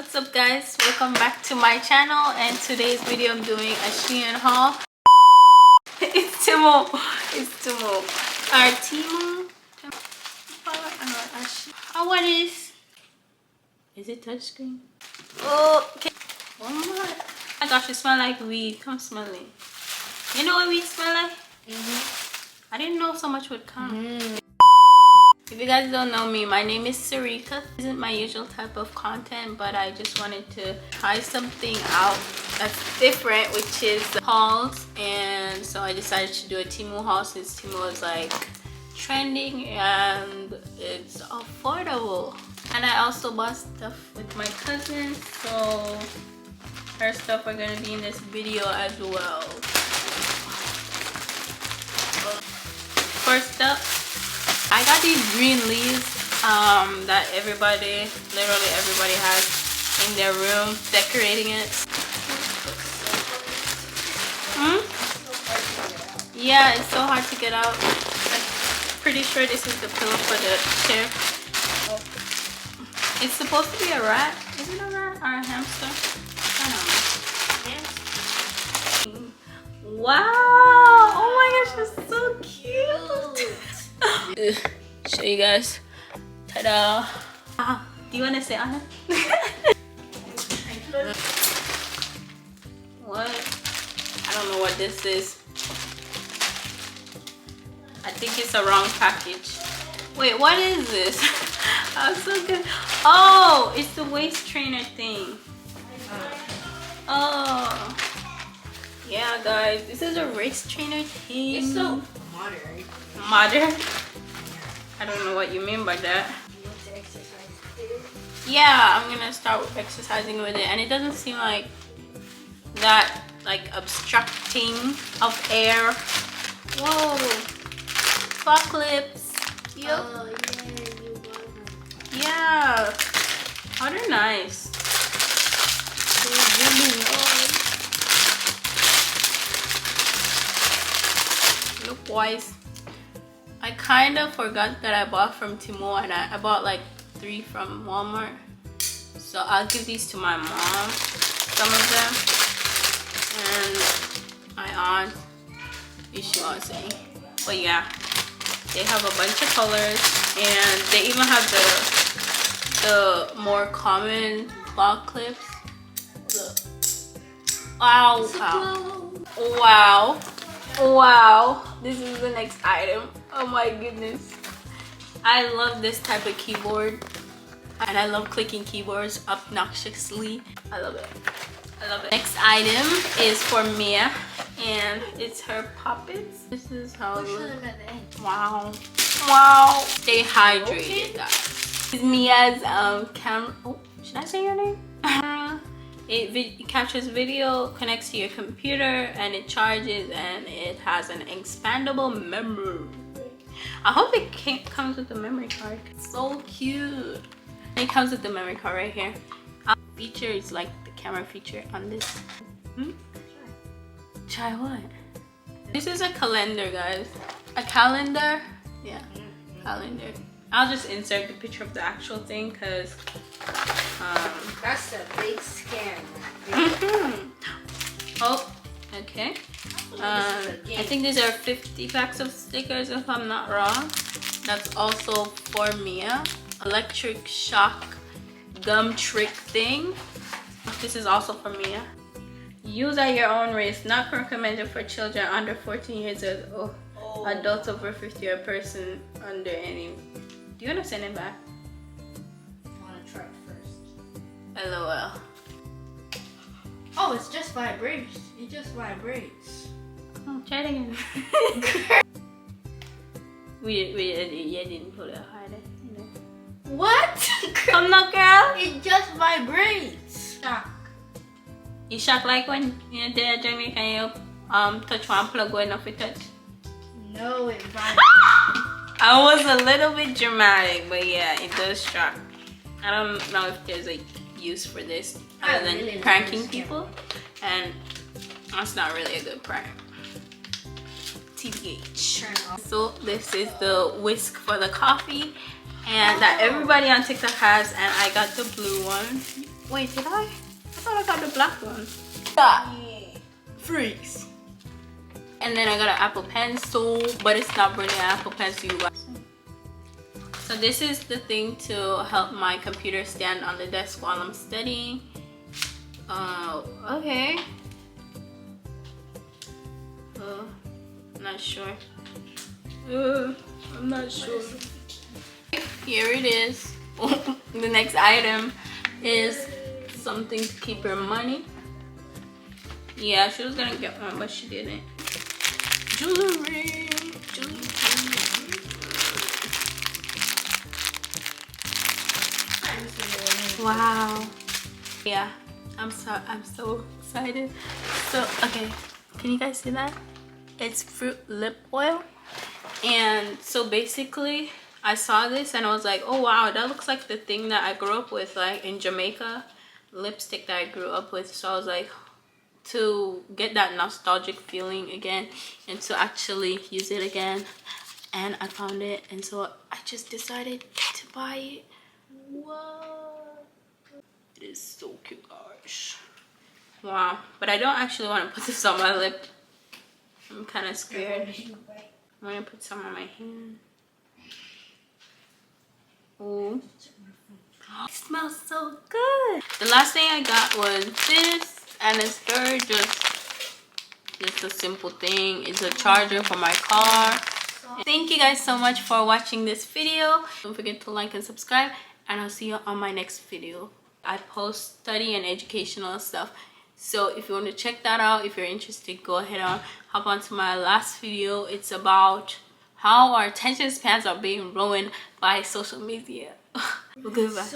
What's up guys, welcome back to my channel, and today's video I'm doing a Shein haul. It's TEMU our TEMU. Oh, what is it touchscreen? Oh, okay. Oh my gosh, it smells like weed. Come smell it. You know what weed smell like? I didn't know so much would come. If you guys don't know me, my name is Sarika. This isn't my usual type of content, but I just wanted to try something out that's different, which is the hauls. And so I decided to do a TEMU haul since TEMU is like trending and it's affordable. And I also bought stuff with my cousin, so her stuff are gonna be in this video as well. First up, I got these green leaves that literally everybody has in their room, decorating it. Yeah, it's so hard to get out. I'm pretty sure this is the pillow for the chair. It's supposed to be a rat. Is it a rat or a hamster? I don't know. Wow! Oh my gosh, it's so cute. Show you guys. Ta-da! Do you want to sit on it? What? I don't know what this is. I think it's a wrong package. Wait, what is this? I'm so good. Oh, it's the waist trainer thing. Oh. Yeah, guys, this is a waist trainer thing. It's so modern. Modern? I don't know what you mean by that. Yeah, I'm gonna start exercising with it, and it doesn't seem like that obstructing of air. Whoa, claw clips. Yep. Oh yeah, you bought them. Yeah. Oh, they're nice. Look wise. I kind of forgot that I bought from TEMU, and I bought like 3 from Walmart. So I'll give these to my mom, some of them, and my aunt if she wants any. But yeah, they have a bunch of colors, and they even have the more common claw clips. Look. Wow, wow. Wow, this is the next item. Oh my goodness, I love this type of keyboard, and I love clicking keyboards obnoxiously. I love it. I love it. Next item is for Mia, and it's her puppets. This is how it looks. Wow, wow. Stay hydrated, guys. This is Mia's camera. Oh, should I say your name? It captures video, connects to your computer, and it charges, and it has an expandable memory. I hope it comes with the memory card. It's so cute. It comes with the memory card right here. Feature is like the camera feature on this. Try what? This is a calendar, guys. A calendar? Yeah, calendar. I'll just insert the picture of the actual thing because that's a big scam. Oh, okay. I think these are 50 packs of stickers if I'm not wrong. That's also for Mia. Electric shock gum trick thing. This is also for Mia. Use at your own risk. Not recommended for children under 14 years old. Oh. Adults over 50 or person under any. Do you want to send it back? I want to try it first. LOL. Oh, it's just vibrates. It just vibrates. Oh, try it again. we didn't put it harder, you know. What? Come now, girl. It just vibrates. Shock. You shock like when you're there at Jamaica and you touch one plug going off with touch? No, it vibrates. I was a little bit dramatic, but yeah, it does shock. I don't know if there's a use for this other than really pranking people, and that's not really a good prank. TBH. So this is the whisk for the coffee, and that everybody on TikTok has, and I got the blue one. Wait, did I? I thought I got the black one. Ah, freeze. And then I got an Apple Pencil, but it's not really an Apple Pencil, you guys. So this is the thing to help my computer stand on the desk while I'm studying. Okay. I'm not sure. I'm not sure. Here it is. The next item is something to keep your money. Yeah, she was gonna get one, but she didn't. Jewelry. Wow. Yeah, I'm so excited. So okay, can you guys see that? It's fruit lip oil. And so basically I saw this and I was like, oh wow, that looks like the thing that I grew up with, like in Jamaica, lipstick that I grew up with. So I was like, to get that nostalgic feeling again and to actually use it again, and I found it, and so I just decided to buy it. What? It is so cute, gosh. Wow. But I don't actually want to put this on my lip. I'm kind of scared. I'm gonna put some on my hand. Oh, it smells so good. The last thing I got was this, and it's very just a simple thing. It's a charger for my car. Thank you guys so much for watching this video. Don't forget to like and subscribe, and I'll see you on my next video. I post study and educational stuff, so if you want to check that out, if you're interested, go ahead and hop onto my last video. It's about how our attention spans are being ruined by social media. Goodbye.